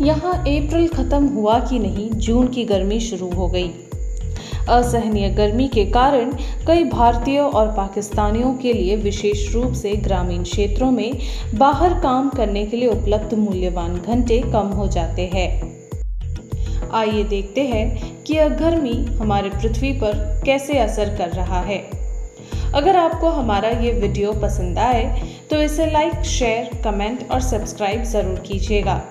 यहाँ अप्रैल खत्म हुआ कि नहीं, जून की गर्मी शुरू हो गई। असहनीय गर्मी के कारण कई भारतीयों और पाकिस्तानियों के लिए विशेष रूप से ग्रामीण क्षेत्रों में बाहर काम करने के लिए उपलब्ध मूल्यवान घंटे कम हो जाते हैं। आइए देखते हैं कि यह गर्मी हमारे पृथ्वी पर कैसे असर कर रहा है। अगर आपको हमारा ये वीडियो पसंद आए तो इसे लाइक, शेयर, कमेंट और सब्सक्राइब जरूर कीजिएगा।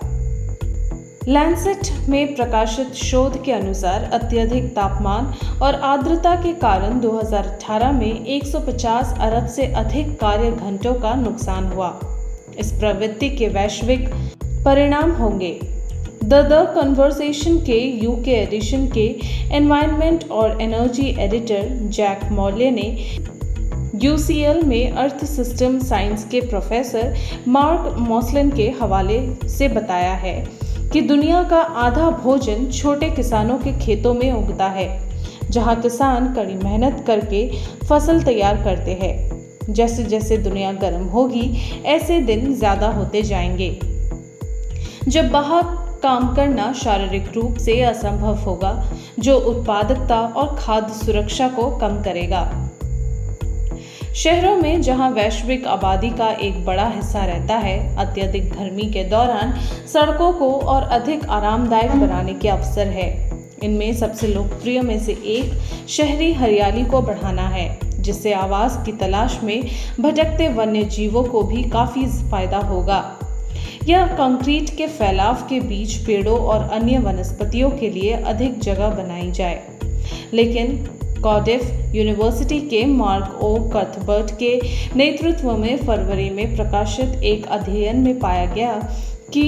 लैंसेट में प्रकाशित शोध के अनुसार अत्यधिक तापमान और आर्द्रता के कारण 2018 में 150 अरब से अधिक कार्य घंटों का नुकसान हुआ। इस प्रवृत्ति के वैश्विक परिणाम होंगे। द कन्वर्सेशन के यूके एडिशन के एनवायरनमेंट और एनर्जी एडिटर जैक मॉर्ले ने UCL में अर्थ सिस्टम साइंस के प्रोफेसर मार्क मॉसलिन के हवाले से बताया है कि दुनिया का आधा भोजन छोटे किसानों के खेतों में उगता है, जहां किसान कड़ी मेहनत करके फसल तैयार करते हैं। जैसे जैसे दुनिया गर्म होगी, ऐसे दिन ज़्यादा होते जाएंगे, जब बाहर काम करना शारीरिक रूप से असंभव होगा, जो उत्पादकता और खाद्य सुरक्षा को कम करेगा। शहरों में जहां वैश्विक आबादी का एक बड़ा हिस्सा रहता है, अत्यधिक गर्मी के दौरान सड़कों को और अधिक आरामदायक बनाने के अवसर है। इनमें सबसे लोकप्रिय में से एक शहरी हरियाली को बढ़ाना है, जिससे आवास की तलाश में भटकते वन्य जीवों को भी काफ़ी फायदा होगा। यह कंक्रीट के फैलाव के बीच पेड़ों और अन्य वनस्पतियों के लिए अधिक जगह बनाई जाए। लेकिन कार्डिफ यूनिवर्सिटी के मार्क ओ कथबर्ट के नेतृत्व में फरवरी में प्रकाशित एक अध्ययन में पाया गया कि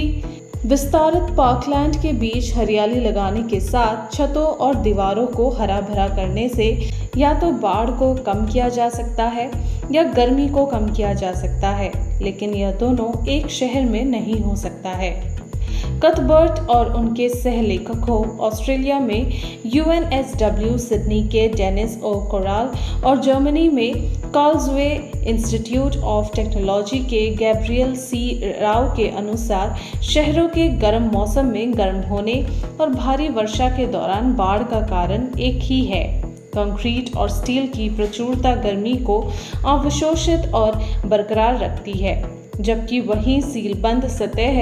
विस्तारित पार्कलैंड के बीच हरियाली लगाने के साथ छतों और दीवारों को हरा भरा करने से या तो बाढ़ को कम किया जा सकता है या गर्मी को कम किया जा सकता है, लेकिन यह दोनों एक शहर में नहीं हो सकता है। कथबर्ट और उनके सहलेखकों ऑस्ट्रेलिया में UNSW सिडनी के डेनिस ओ कोराल और जर्मनी में कार्लसवे इंस्टीट्यूट ऑफ टेक्नोलॉजी के गैब्रियल सी राव के अनुसार शहरों के गर्म मौसम में गर्म होने और भारी वर्षा के दौरान बाढ़ का कारण एक ही है। कंक्रीट और स्टील की प्रचुरता गर्मी को अवशोषित और बरकरार रखती है, जबकि वही सीलबंद सतह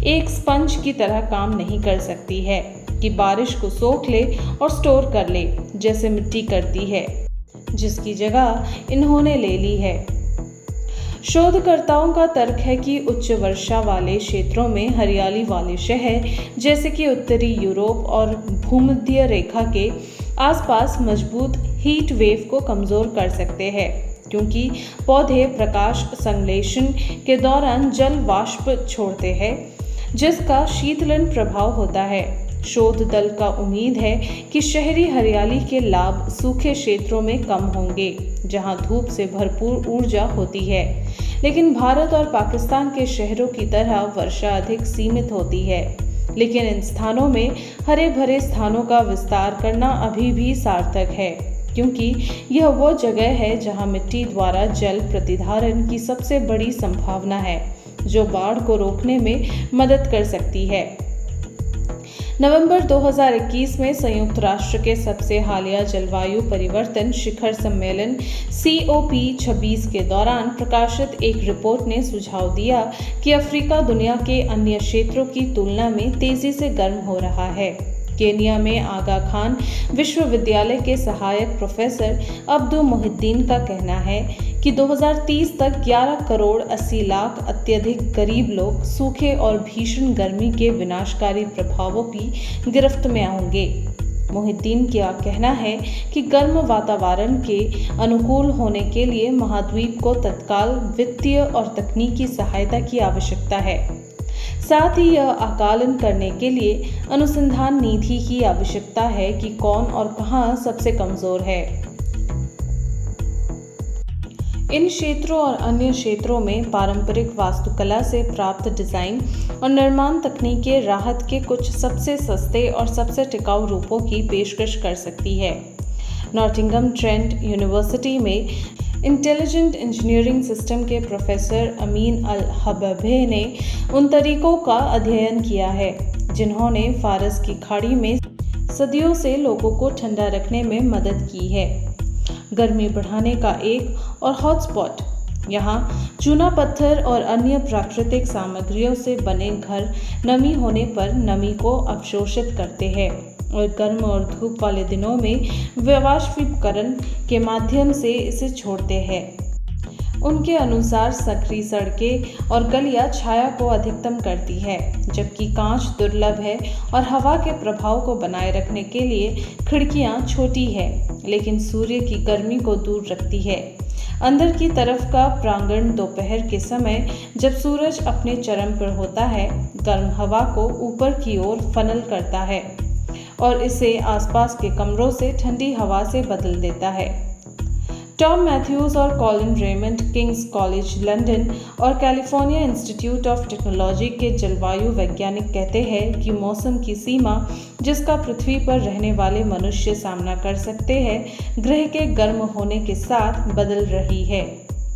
एक स्पंज की तरह काम नहीं कर सकती है कि बारिश को सोख ले और स्टोर कर ले, जैसे मिट्टी करती है, जिसकी जगह इन्होंने ले ली है। शोधकर्ताओं का तर्क है कि उच्च वर्षा वाले क्षेत्रों में हरियाली वाले शहर, जैसे कि उत्तरी यूरोप और भूमध्य रेखा के आसपास, मजबूत हीट वेव को कमज़ोर कर सकते हैं, क्योंकि पौधे प्रकाश संश्लेषण के दौरान जल वाष्प छोड़ते हैं, जिसका शीतलन प्रभाव होता है। शोध दल का उम्मीद है कि शहरी हरियाली के लाभ सूखे क्षेत्रों में कम होंगे, जहां धूप से भरपूर ऊर्जा होती है, लेकिन भारत और पाकिस्तान के शहरों की तरह वर्षा अधिक सीमित होती है। लेकिन इन स्थानों में हरे भरे स्थानों का विस्तार करना अभी भी सार्थक है, क्योंकि यह वो जगह है जहां मिट्टी द्वारा जल प्रतिधारण की सबसे बड़ी संभावना है, जो बाढ़ को रोकने में मदद कर सकती है। नवंबर 2021 में संयुक्त राष्ट्र के सबसे हालिया जलवायु परिवर्तन शिखर सम्मेलन COP26 के दौरान प्रकाशित एक रिपोर्ट ने सुझाव दिया कि अफ्रीका दुनिया के अन्य क्षेत्रों की तुलना में तेजी से गर्म हो रहा है। केनिया में आगा खान विश्वविद्यालय के सहायक प्रोफेसर अब्दू मोहिद्दीन का कहना है कि 2030 तक 11 करोड़ 80 लाख अत्यधिक गरीब लोग सूखे और भीषण गर्मी के विनाशकारी प्रभावों की गिरफ्त में आएंगे। मोहिद्दीन का कहना है कि गर्म वातावरण के अनुकूल होने के लिए महाद्वीप को तत्काल वित्तीय और तकनीकी सहायता की आवश्यकता है। साथ ही यह आकलन करने के लिए अनुसंधान नीति की आवश्यकता है कि कौन और कहां सबसे कमजोर है। इन क्षेत्रों और अन्य क्षेत्रों में पारंपरिक वास्तुकला से प्राप्त डिज़ाइन और निर्माण तकनीकें राहत के कुछ सबसे सस्ते और सबसे टिकाऊ रूपों की पेशकश कर सकती है। नॉटिंघम ट्रेंट यूनिवर्सिटी में इंटेलिजेंट इंजीनियरिंग सिस्टम के प्रोफेसर अमीन अल हबबे ने उन तरीकों का अध्ययन किया है जिन्होंने फारस की खाड़ी में सदियों से लोगों को ठंडा रखने में मदद की है। गर्मी बढ़ाने का एक और हॉटस्पॉट। यहाँ चूना पत्थर और अन्य प्राकृतिक सामग्रियों से बने घर नमी होने पर नमी को अवशोषित करते हैं और गर्म और धूप वाले दिनों में वाष्पीकरण के माध्यम से इसे छोड़ते हैं। उनके अनुसार संकरी सड़कें और गलियां छाया को अधिकतम करती है, जबकि कांच दुर्लभ है और हवा के प्रभाव को बनाए रखने के लिए खिड़कियां छोटी है, लेकिन सूर्य की गर्मी को दूर रखती है। अंदर की तरफ का प्रांगण दोपहर के समय जब सूरज अपने चरम पर होता है, गर्म हवा को ऊपर की ओर फनल करता है और इसे आसपास के कमरों से ठंडी हवा से बदल देता है। टॉम मैथ्यूज और Colin Raymond Kings college London और कैलिफोर्निया इंस्टीट्यूट ऑफ टेक्नोलॉजी के जलवायु वैज्ञानिक कहते हैं कि मौसम की सीमा जिसका पृथ्वी पर रहने वाले मनुष्य सामना कर सकते हैं, ग्रह के गर्म होने के साथ बदल रही है।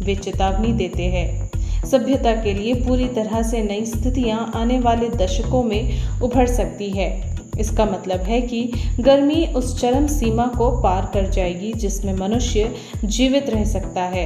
वे चेतावनी देते हैं सभ्यता के लिए पूरी तरह से नई स्थितियां आने वाले दशकों में उभर सकती है। इसका मतलब है कि गर्मी उस चरम सीमा को पार कर जाएगी जिसमें मनुष्य जीवित रह सकता है।